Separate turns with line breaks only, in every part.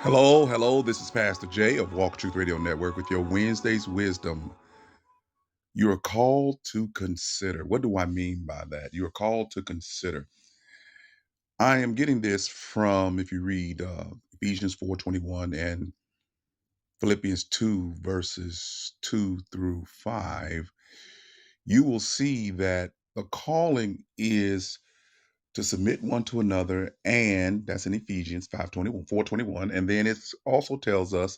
Hello, hello. This is Pastor Jay of Walk Truth Radio Network with your Wednesday's Wisdom. You are called to consider. What do I mean by that? You are called to consider. I am getting this from, if you read Ephesians 4:21 and Philippians 2, verses 2 through 5, you will see that the calling is to submit one to another, and that's in Ephesians 5:21, 4:21, and then it also tells us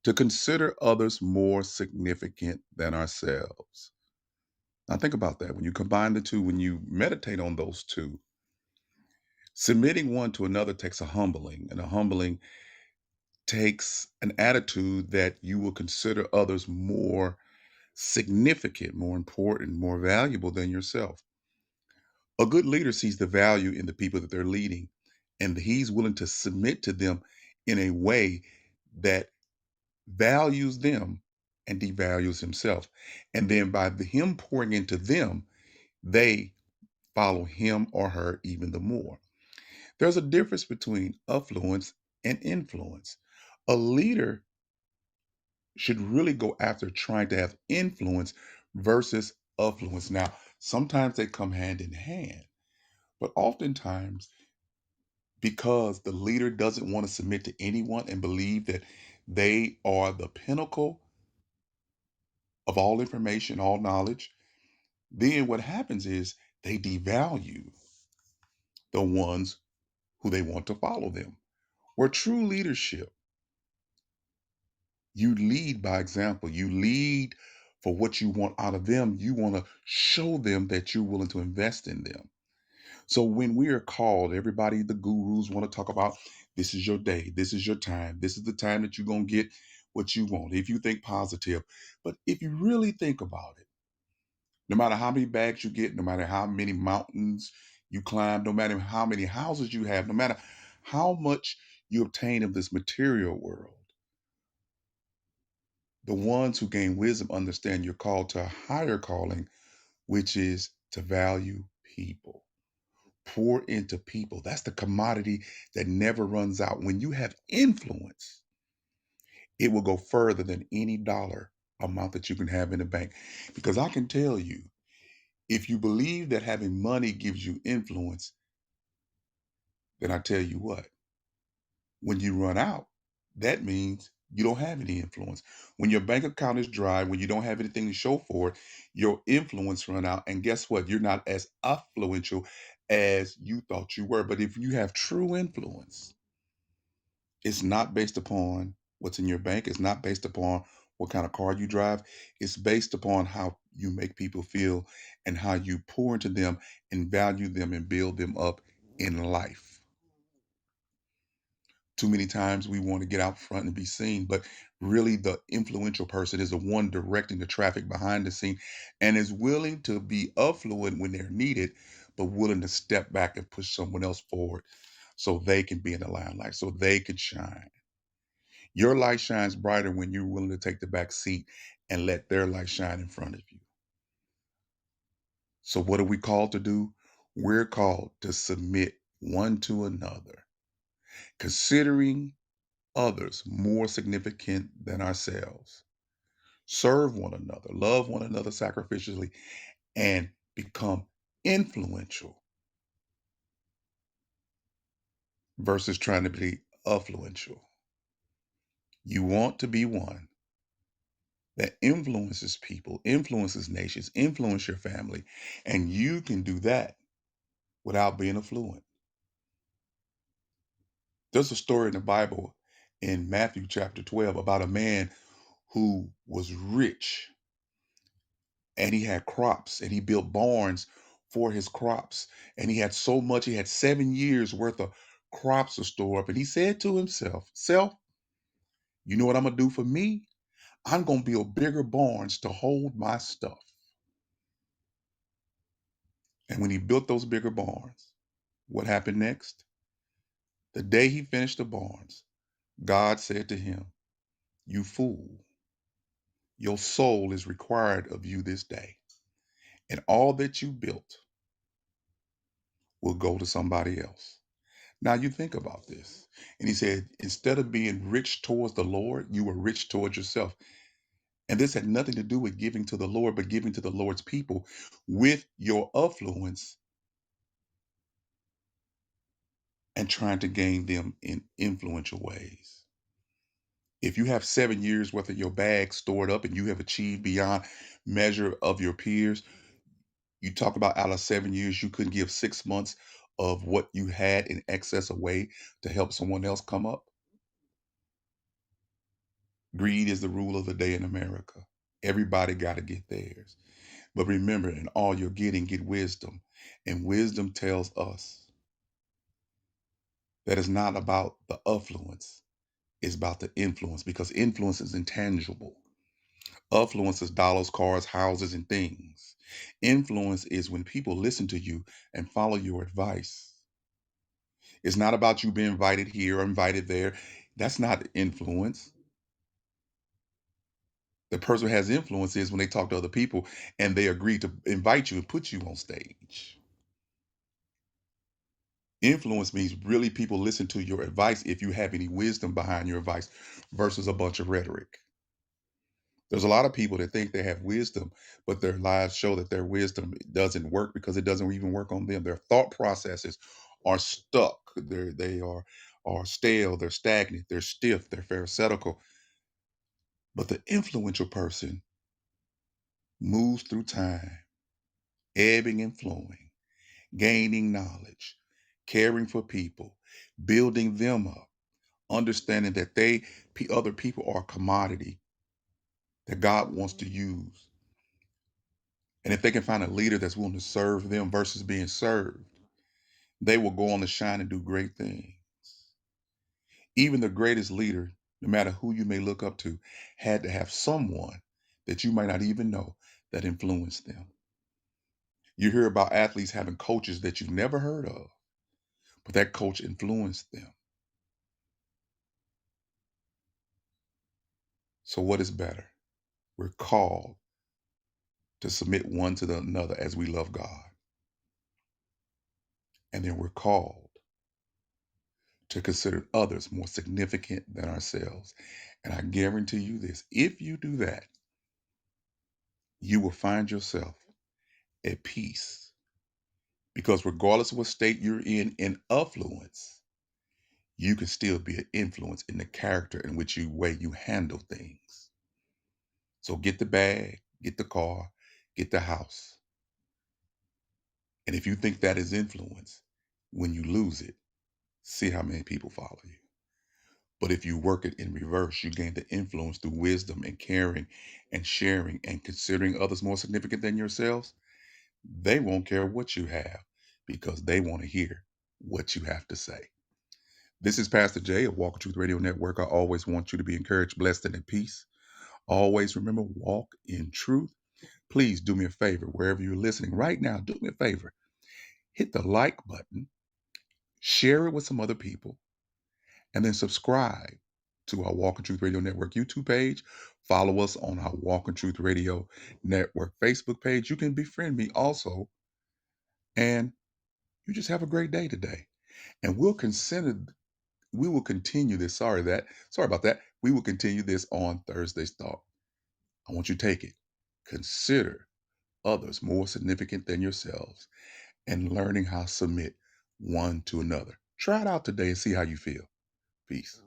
to consider others more significant than ourselves. Now, think about that. When you combine the two, when you meditate on those two, submitting one to another takes a humbling, and a humbling takes an attitude that you will consider others more significant, more important, more valuable than yourself. A good leader sees the value in the people that they're leading, and he's willing to submit to them in a way that values them and devalues himself. And then by him pouring into them, they follow him or her even the more. There's a difference between affluence and influence. A leader should really go after trying to have influence versus affluence. Now, sometimes they come hand in hand, but oftentimes, because the leader doesn't want to submit to anyone and believe that they are the pinnacle of all information, all knowledge, then what happens is they devalue the ones who they want to follow them. Where true leadership, you lead by example. You lead for what you want out of them. You want to show them that you're willing to invest in them. So when we are called, everybody, the gurus want to talk about this is your day, this is your time, this is the time that you're going to get what you want if you think positive. But if you really think about it, no matter how many bags you get, no matter how many mountains you climb, no matter how many houses you have, no matter how much you obtain of this material world, the ones who gain wisdom understand you're called to a higher calling, which is to value people. Pour into people. That's the commodity that never runs out. When you have influence, it will go further than any dollar amount that you can have in the bank. Because I can tell you, if you believe that having money gives you influence, then I tell you what, when you run out, that means you don't have any influence. When your bank account is dry, when you don't have anything to show for it, your influence run out. And guess what? You're not as affluential as you thought you were. But if you have true influence, it's not based upon what's in your bank. It's not based upon what kind of car you drive. It's based upon how you make people feel and how you pour into them and value them and build them up in life. Too many times we want to get out front and be seen, but really the influential person is the one directing the traffic behind the scene and is willing to be affluent when they're needed, but willing to step back and push someone else forward so they can be in the limelight, so they can shine. Your light shines brighter when you're willing to take the back seat and let their light shine in front of you. So, what are we called to do? We're called to submit one to another, considering others more significant than ourselves. Serve one another, love one another sacrificially, and become influential versus trying to be affluential. You want to be one that influences people, influences nations, influence your family, and you can do that without being affluent. There's a story in the Bible in Matthew chapter 12 about a man who was rich and he had crops and he built barns for his crops. And he had so much, he had 7 years worth of crops to store up. And he said to himself, Self, you know what I'm going to do for me? I'm going to build bigger barns to hold my stuff. And when he built those bigger barns, what happened next? The day he finished the barns, God said to him, You fool, your soul is required of you this day. And all that you built will go to somebody else. Now you think about this. And he said, instead of being rich towards the Lord, you were rich towards yourself. And this had nothing to do with giving to the Lord, but giving to the Lord's people with your affluence and trying to gain them in influential ways. If you have 7 years worth of your bag stored up and you have achieved beyond measure of your peers, you talk about out of 7 years, you couldn't give 6 months of what you had in excess away to help someone else come up. Greed is the rule of the day in America. Everybody got to get theirs. But remember, in all you're getting, get wisdom. And wisdom tells us that it's not about the affluence, it's about the influence because influence is intangible. Affluence is dollars, cars, houses, and things. Influence is when people listen to you and follow your advice. It's not about you being invited here or invited there. That's not influence. The person who has influence is when they talk to other people and they agree to invite you and put you on stage. Influence means really people listen to your advice if you have any wisdom behind your advice versus a bunch of rhetoric. There's a lot of people that think they have wisdom, but their lives show that their wisdom doesn't work because it doesn't even work on them. Their thought processes are stuck. They are stale. They're stagnant. They're stiff. They're pharisaical. But the influential person moves through time, ebbing and flowing, gaining knowledge, caring for people, building them up, understanding that other people are a commodity that God wants to use. And if they can find a leader that's willing to serve them versus being served, they will go on to shine and do great things. Even the greatest leader, no matter who you may look up to, had to have someone that you might not even know that influenced them. You hear about athletes having coaches that you've never heard of, but that coach influenced them. So, what is better? We're called to submit one to the another as we love God. And then we're called to consider others more significant than ourselves. And I guarantee you this, if you do that, you will find yourself at peace. Because regardless of what state you're in affluence, you can still be an influence in the character in which way you handle things. So get the bag, get the car, get the house. And if you think that is influence, when you lose it, see how many people follow you. But if you work it in reverse, you gain the influence through wisdom and caring and sharing and considering others more significant than yourselves. They won't care what you have because they want to hear what you have to say. This is Pastor Jay of Walk Truth Radio Network. I always want you to be encouraged, blessed, and at peace. Always remember, walk in truth. Please do me a favor, wherever you're listening right now, do me a favor. Hit the like button, share it with some other people, and then subscribe to our Walk in Truth Radio Network YouTube page. Follow us on our Walk in Truth Radio Network Facebook page. You can befriend me also, and you just have a great day today. And we will continue this. Sorry about that. We will continue this on Thursday's Thought. I want you to take it. Consider others more significant than yourselves and learning how to submit one to another. Try it out today and see how you feel. Peace.